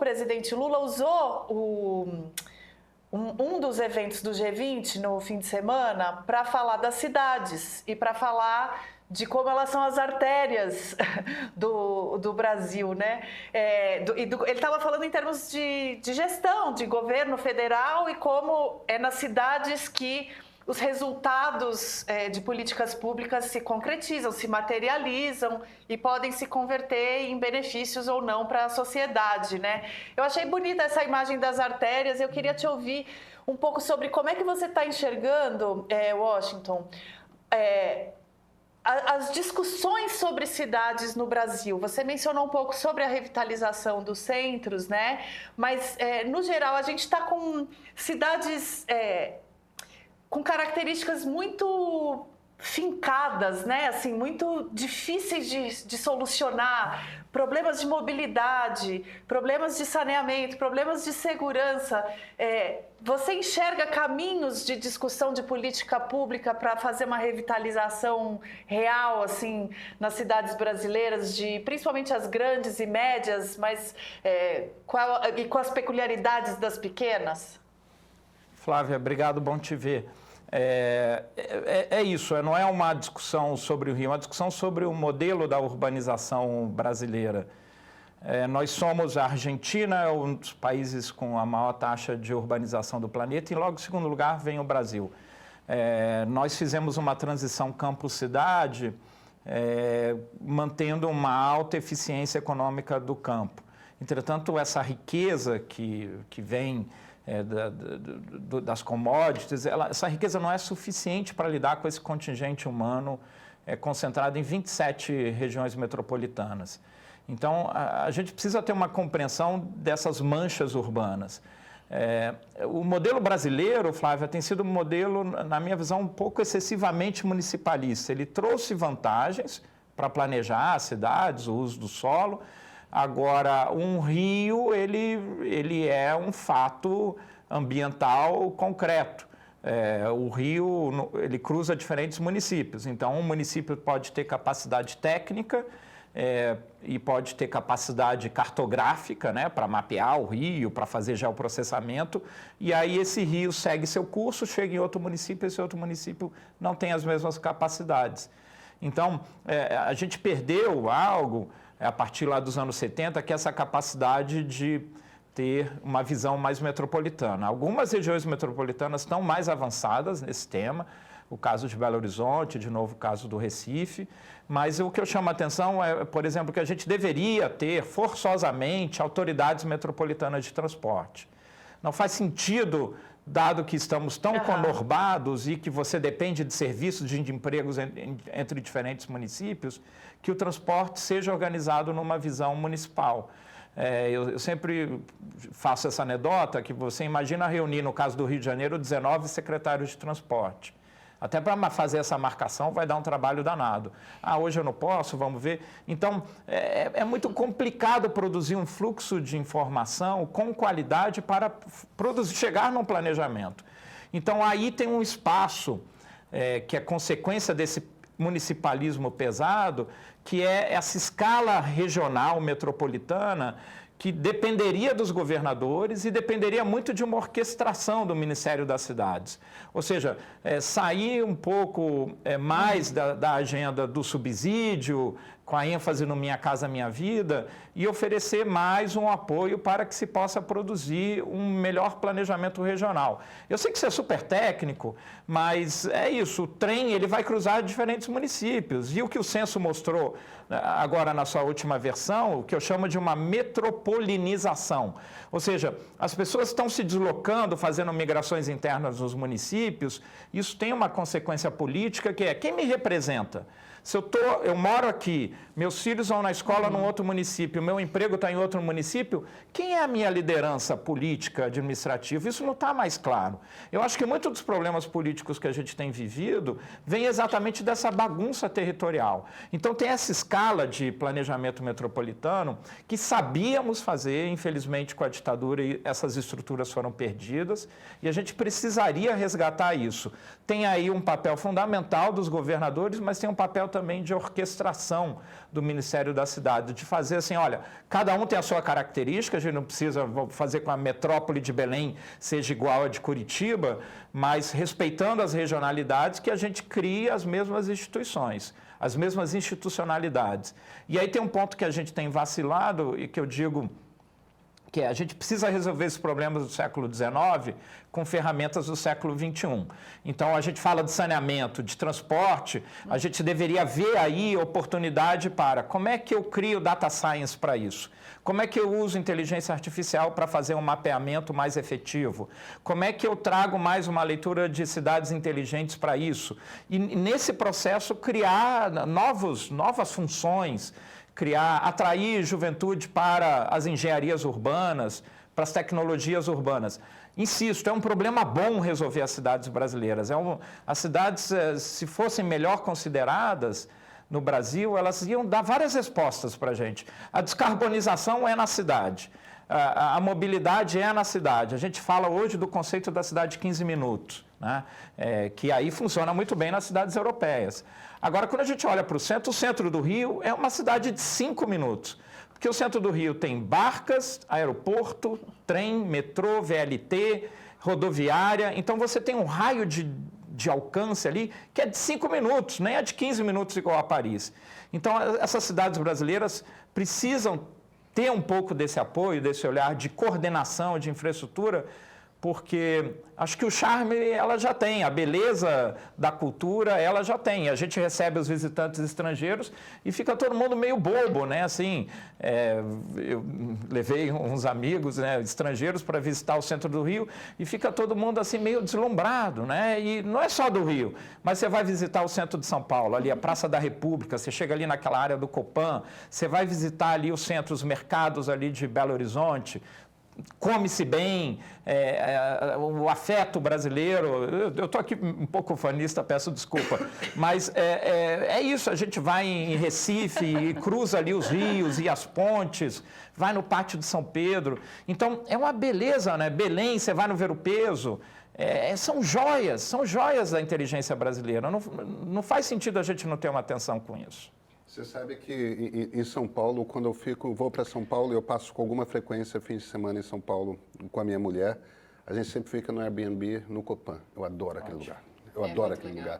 presidente Lula usou um dos eventos do G20 no fim de semana para falar das cidades e para falar de como elas são as artérias do Brasil, né? Ele estava falando em termos de gestão, de governo federal e como é nas cidades que os resultados de políticas públicas se concretizam, se materializam e podem se converter em benefícios ou não para a sociedade, né? Eu achei bonita essa imagem das artérias. Eu queria te ouvir um pouco sobre como é que você está enxergando, Washington, as discussões sobre cidades no Brasil. Você mencionou um pouco sobre a revitalização dos centros, né? Mas, no geral, a gente está com cidades com características muito fincadas, né? Assim, muito difíceis de solucionar, problemas de mobilidade, problemas de saneamento, problemas de segurança. Você enxerga caminhos de discussão de política pública para fazer uma revitalização real, assim, nas cidades brasileiras, principalmente as grandes e médias, mas com as peculiaridades das pequenas? Flávia, obrigado, bom te ver. Isso, não é uma discussão sobre o Rio, é uma discussão sobre o modelo da urbanização brasileira. Nós somos, a Argentina é um dos países com a maior taxa de urbanização do planeta e logo em segundo lugar vem o Brasil. Nós fizemos uma transição campo-cidade, mantendo uma alta eficiência econômica do campo. Entretanto, essa riqueza que vem das commodities, essa riqueza não é suficiente para lidar com esse contingente humano concentrado em 27 regiões metropolitanas. Então, a gente precisa ter uma compreensão dessas manchas urbanas. O modelo brasileiro, Flávia, tem sido um modelo, na minha visão, um pouco excessivamente municipalista. Ele trouxe vantagens para planejar as cidades, o uso do solo. Agora, um rio, ele é um fato ambiental concreto. O rio, ele cruza diferentes municípios. Então, um município pode ter capacidade técnica e pode ter capacidade cartográfica, né, para mapear o rio, para fazer geoprocessamento. E aí esse rio segue seu curso, chega em outro município, esse outro município não tem as mesmas capacidades. Então, a gente perdeu algo a partir lá dos anos 70, que é essa capacidade de ter uma visão mais metropolitana. Algumas regiões metropolitanas estão mais avançadas nesse tema, o caso de Belo Horizonte, de novo o caso do Recife, mas o que eu chamo a atenção é, por exemplo, que a gente deveria ter forçosamente autoridades metropolitanas de transporte. Não faz sentido, dado que estamos tão conurbados e que você depende de serviços de empregos entre diferentes municípios, que o transporte seja organizado numa visão municipal. Eu sempre faço essa anedota que você imagina reunir, no caso do Rio de Janeiro, 19 secretários de transporte. Até para fazer essa marcação vai dar um trabalho danado. Hoje eu não posso, vamos ver. Então, é muito complicado produzir um fluxo de informação com qualidade para chegar num planejamento. Então, aí tem um espaço que é consequência desse municipalismo pesado, que é essa escala regional, metropolitana, que dependeria dos governadores e dependeria muito de uma orquestração do Ministério das Cidades. Ou seja, sair um pouco mais da agenda do subsídio, com a ênfase no Minha Casa Minha Vida, e oferecer mais um apoio para que se possa produzir um melhor planejamento regional. Eu sei que isso é super técnico, mas é isso, o trem ele vai cruzar diferentes municípios. E o que o censo mostrou agora na sua última versão, o que eu chamo de uma metropolinização. Ou seja, as pessoas estão se deslocando, fazendo migrações internas nos municípios, isso tem uma consequência política que é quem me representa? Se eu moro aqui, meus filhos vão na escola num outro município, meu emprego está em outro município, quem é a minha liderança política, administrativa? Isso não está mais claro. Eu acho que muitos dos problemas políticos que a gente tem vivido vem exatamente dessa bagunça territorial. Então tem essa escala de planejamento metropolitano que sabíamos fazer, infelizmente com a ditadura essas estruturas foram perdidas e a gente precisaria resgatar isso. Tem aí um papel fundamental dos governadores, mas tem um papel também de orquestração do Ministério da Cidade, de fazer assim, olha, cada um tem a sua característica, a gente não precisa fazer com a metrópole de Belém seja igual a de Curitiba, mas respeitando as regionalidades, que a gente crie as mesmas instituições, as mesmas institucionalidades. E aí tem um ponto que a gente tem vacilado e que eu digo que a gente precisa resolver esses problemas do século XIX com ferramentas do século XXI. Então, a gente fala de saneamento, de transporte, a gente deveria ver aí oportunidade para como é que eu crio data science para isso? Como é que eu uso inteligência artificial para fazer um mapeamento mais efetivo? Como é que eu trago mais uma leitura de cidades inteligentes para isso? E nesse processo criar novas funções, atrair juventude para as engenharias urbanas, para as tecnologias urbanas. Insisto, é um problema bom resolver as cidades brasileiras. As cidades, se fossem melhor consideradas no Brasil, elas iam dar várias respostas para a gente. A descarbonização é na cidade. A mobilidade é na cidade. A gente fala hoje do conceito da cidade de 15 minutos, né? Que aí funciona muito bem nas cidades europeias. Agora, quando a gente olha para o centro do Rio é uma cidade de 5 minutos. Porque o centro do Rio tem barcas, aeroporto, trem, metrô, VLT, rodoviária. Então, você tem um raio de alcance ali que é de 5 minutos, nem é de 15 minutos igual a Paris. Então, essas cidades brasileiras precisam ter um pouco desse apoio, desse olhar de coordenação, de infraestrutura, porque acho que o charme ela já tem, a beleza da cultura ela já tem. A gente recebe os visitantes estrangeiros e fica todo mundo meio bobo, né? Assim, eu levei uns amigos, né, estrangeiros para visitar o centro do Rio e fica todo mundo assim meio deslumbrado, né? E não é só do Rio, mas você vai visitar o centro de São Paulo, ali a Praça da República, você chega ali naquela área do Copan, você vai visitar ali o centro, os mercados ali de Belo Horizonte, come-se bem, o afeto brasileiro. Eu estou aqui um pouco fanista, peço desculpa, mas é isso, a gente vai em Recife e cruza ali os rios e as pontes, vai no Pátio de São Pedro, então é uma beleza, né? Belém, você vai no Ver-o-Peso, são joias da inteligência brasileira, não faz sentido a gente não ter uma atenção com isso. Você sabe que em São Paulo, quando vou para São Paulo, eu passo com alguma frequência fim de semana em São Paulo com a minha mulher, a gente sempre fica no Airbnb, no Copan. Eu adoro aquele lugar. Eu adoro aquele lugar.